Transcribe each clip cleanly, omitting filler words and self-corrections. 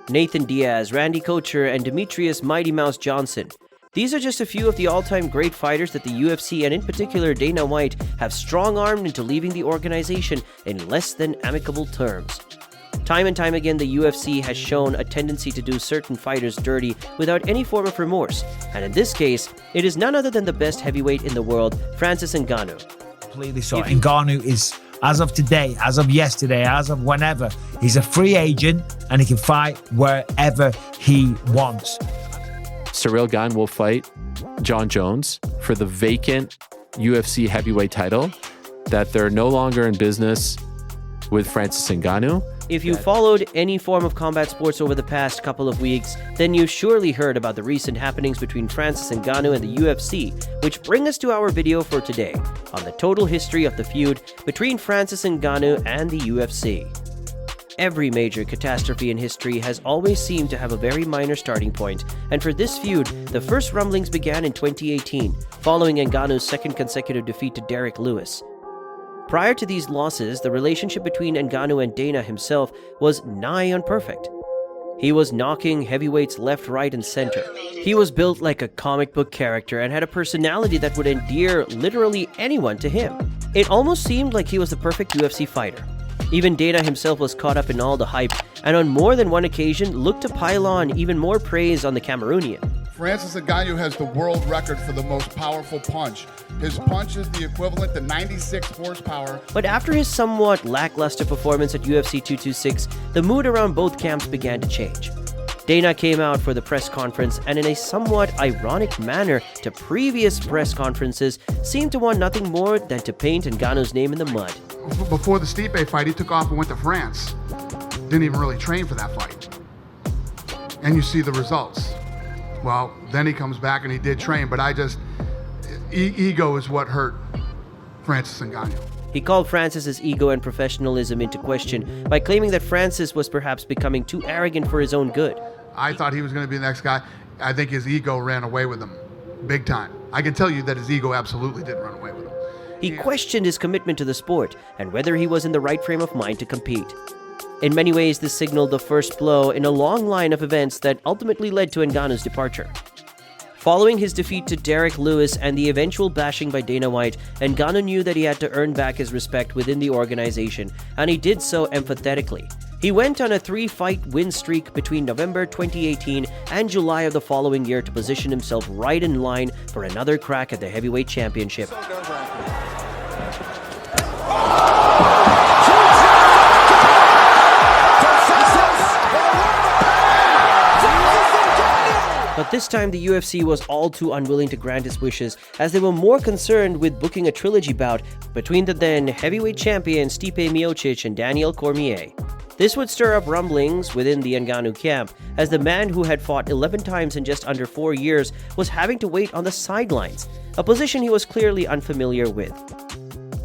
Nathan Diaz, Randy Couture, and Demetrius Mighty Mouse Johnson. These are just a few of the all-time great fighters that the UFC, and in particular Dana White, have strong-armed into leaving the organization in less than amicable terms. Time and time again, the UFC has shown a tendency to do certain fighters dirty without any form of remorse, and in this case, it is none other than the best heavyweight in the world, Francis Ngannou. Completely so. Ngannou is, as of today, as of yesterday, as of whenever, he's a free agent and he can fight wherever he wants. Gane will fight Jon Jones for the vacant UFC heavyweight title, that they're no longer in business with Francis Ngannou. If you followed any form of combat sports over the past couple of weeks, then you surely heard about the recent happenings between Francis Ngannou and the UFC, which bring us to our video for today on the total history of the feud between Francis Ngannou and the UFC. Every major catastrophe in history has always seemed to have a very minor starting point, and for this feud, the first rumblings began in 2018, following Ngannou's second consecutive defeat to Derek Lewis. Prior to these losses, the relationship between Ngannou and Dana himself was nigh on perfect. He was knocking heavyweights left, right, and center. He was built like a comic book character and had a personality that would endear literally anyone to him. It almost seemed like he was the perfect UFC fighter. Even Dana himself was caught up in all the hype, and on more than one occasion looked to pile on even more praise on the Cameroonian. Francis Ngannou has the world record for the most powerful punch. His punch is the equivalent to 96 horsepower. But after his somewhat lackluster performance at UFC 226, the mood around both camps began to change. Dana came out for the press conference and in a somewhat ironic manner to previous press conferences seemed to want nothing more than to paint Ngannou's name in the mud. Before the Stipe fight, he took off and went to France. Didn't even really train for that fight. And you see the results. Well, then he comes back and he did train, but ego is what hurt Francis Ngannou. He called Francis's ego and professionalism into question by claiming that Francis was perhaps becoming too arrogant for his own good. I thought he was going to be the next guy. I think his ego ran away with him, big time. I can tell you that his ego absolutely did run away with him. He questioned his commitment to the sport and whether he was in the right frame of mind to compete. In many ways, this signaled the first blow in a long line of events that ultimately led to Ngannou's departure. Following his defeat to Derek Lewis and the eventual bashing by Dana White, Ngannou knew that he had to earn back his respect within the organization, and he did so empathetically. He went on a 3-fight win streak between November 2018 and July of the following year to position himself right in line for another crack at the heavyweight championship. But this time the UFC was all too unwilling to grant his wishes, as they were more concerned with booking a trilogy bout between the then heavyweight champion Stipe Miocic and Daniel Cormier. This would stir up rumblings within the Ngannou camp, as the man who had fought 11 times in just under 4 years was having to wait on the sidelines, a position he was clearly unfamiliar with.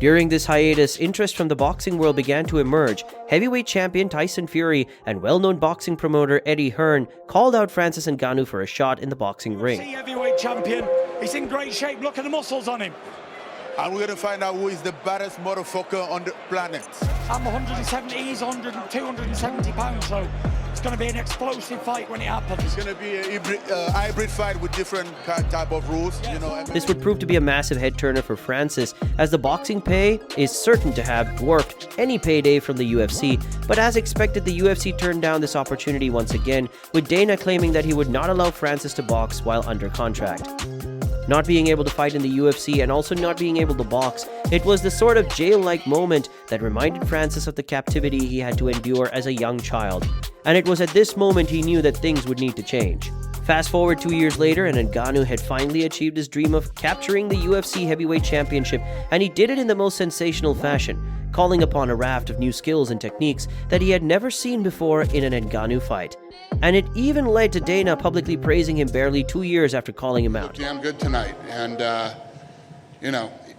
During this hiatus, interest from the boxing world began to emerge. Heavyweight champion Tyson Fury and well-known boxing promoter Eddie Hearn called out Francis Ngannou for a shot in the boxing ring. Heavyweight champion, he's in great shape, look at the muscles on him. And we're going to find out who is the baddest motherfucker on the planet. I'm 170, he's 270 pounds, so it's going to be an explosive fight when it happens. It's going to be a hybrid fight with different type of rules. You know. This would prove to be a massive head-turner for Francis, as the boxing pay is certain to have dwarfed any payday from the UFC. But as expected, the UFC turned down this opportunity once again, with Dana claiming that he would not allow Francis to box while under contract. Not being able to fight in the UFC and also not being able to box, it was the sort of jail-like moment that reminded Francis of the captivity he had to endure as a young child. And it was at this moment he knew that things would need to change. Fast forward 2 years later, and Ngannou had finally achieved his dream of capturing the UFC heavyweight championship, and he did it in the most sensational fashion, calling upon a raft of new skills and techniques that he had never seen before in an Ngannou fight. And it even led to Dana publicly praising him barely 2 years after calling him out. Damn good tonight, and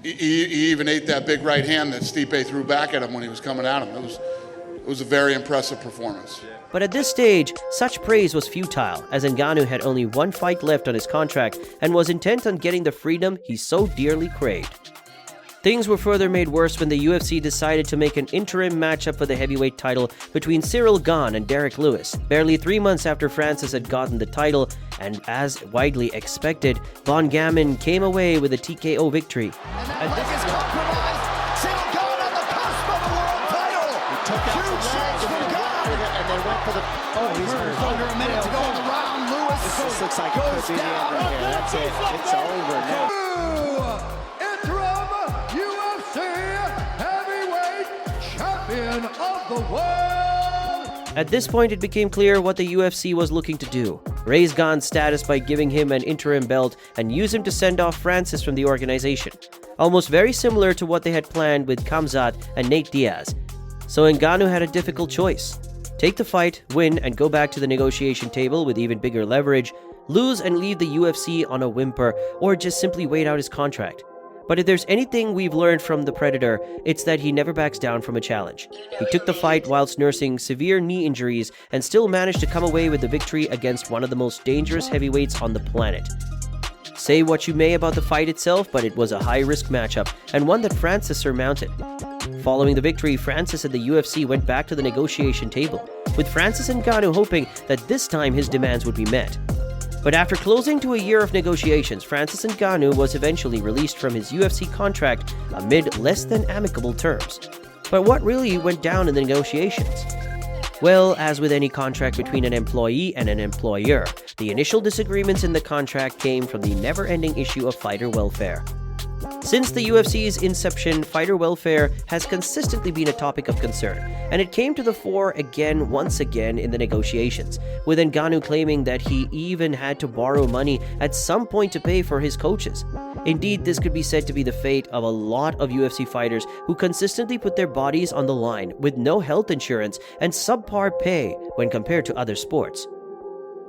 he even ate that big right hand that Stipe threw back at him when he was coming at him. It was a very impressive performance. But at this stage, such praise was futile, as Ngannou had only one fight left on his contract and was intent on getting the freedom he so dearly craved. Things were further made worse when the UFC decided to make an interim matchup for the heavyweight title between Gane and Derek Lewis, barely 3 months after Francis had gotten the title, and as widely expected, Von Gane came away with a TKO victory. And leg is compromised. Cyril Gane on the cusp of a world title. He took out the leg and they went for the. Oh, he's hurt. Under a minute to go in the round. Lewis this looks like it could be the end right here. That's it. It's over now. UFC heavyweight champion of the world. At this point, it became clear what the UFC was looking to do. Raise Gane's status by giving him an interim belt and use him to send off Francis from the organization. Almost very similar to what they had planned with Khamzat and Nate Diaz. So Ngannou had a difficult choice. Take the fight, win, and go back to the negotiation table with even bigger leverage, lose and leave the UFC on a whimper, or just simply wait out his contract. But if there's anything we've learned from the Predator, it's that he never backs down from a challenge. He took the fight whilst nursing severe knee injuries and still managed to come away with the victory against one of the most dangerous heavyweights on the planet. Say what you may about the fight itself, but it was a high-risk matchup and one that Francis surmounted. Following the victory, Francis and the UFC went back to the negotiation table, with Francis and Ngannou hoping that this time his demands would be met. But after closing to a year of negotiations, Francis Ngannou was eventually released from his UFC contract amid less than amicable terms. But what really went down in the negotiations? Well, as with any contract between an employee and an employer, the initial disagreements in the contract came from the never-ending issue of fighter welfare. Since the UFC's inception, fighter welfare has consistently been a topic of concern, and it came to the fore once again in the negotiations, with Ngannou claiming that he even had to borrow money at some point to pay for his coaches. Indeed, this could be said to be the fate of a lot of UFC fighters who consistently put their bodies on the line with no health insurance and subpar pay when compared to other sports.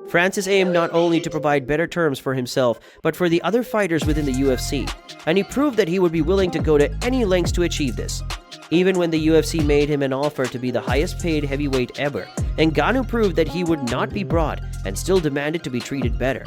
Francis aimed not only to provide better terms for himself, but for the other fighters within the UFC, and he proved that he would be willing to go to any lengths to achieve this. Even when the UFC made him an offer to be the highest paid heavyweight ever, Ngannou proved that he would not be brought and still demanded to be treated better.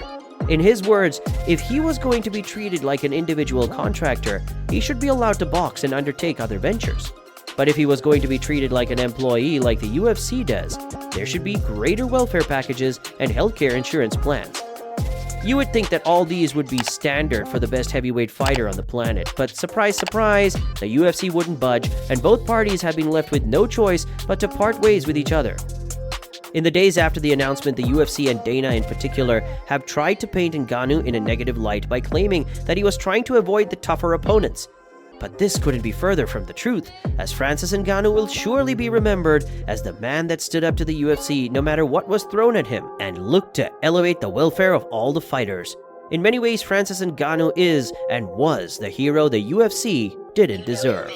In his words, if he was going to be treated like an individual contractor, he should be allowed to box and undertake other ventures. But if he was going to be treated like an employee like the UFC does, there should be greater welfare packages and healthcare insurance plans. You would think that all these would be standard for the best heavyweight fighter on the planet, but surprise, surprise, the UFC wouldn't budge, and both parties have been left with no choice but to part ways with each other. In the days after the announcement, the UFC and Dana in particular have tried to paint Ngannou in a negative light by claiming that he was trying to avoid the tougher opponents. But this couldn't be further from the truth, as Francis Ngannou will surely be remembered as the man that stood up to the UFC no matter what was thrown at him and looked to elevate the welfare of all the fighters. In many ways, Francis Ngannou is and was the hero the UFC didn't deserve.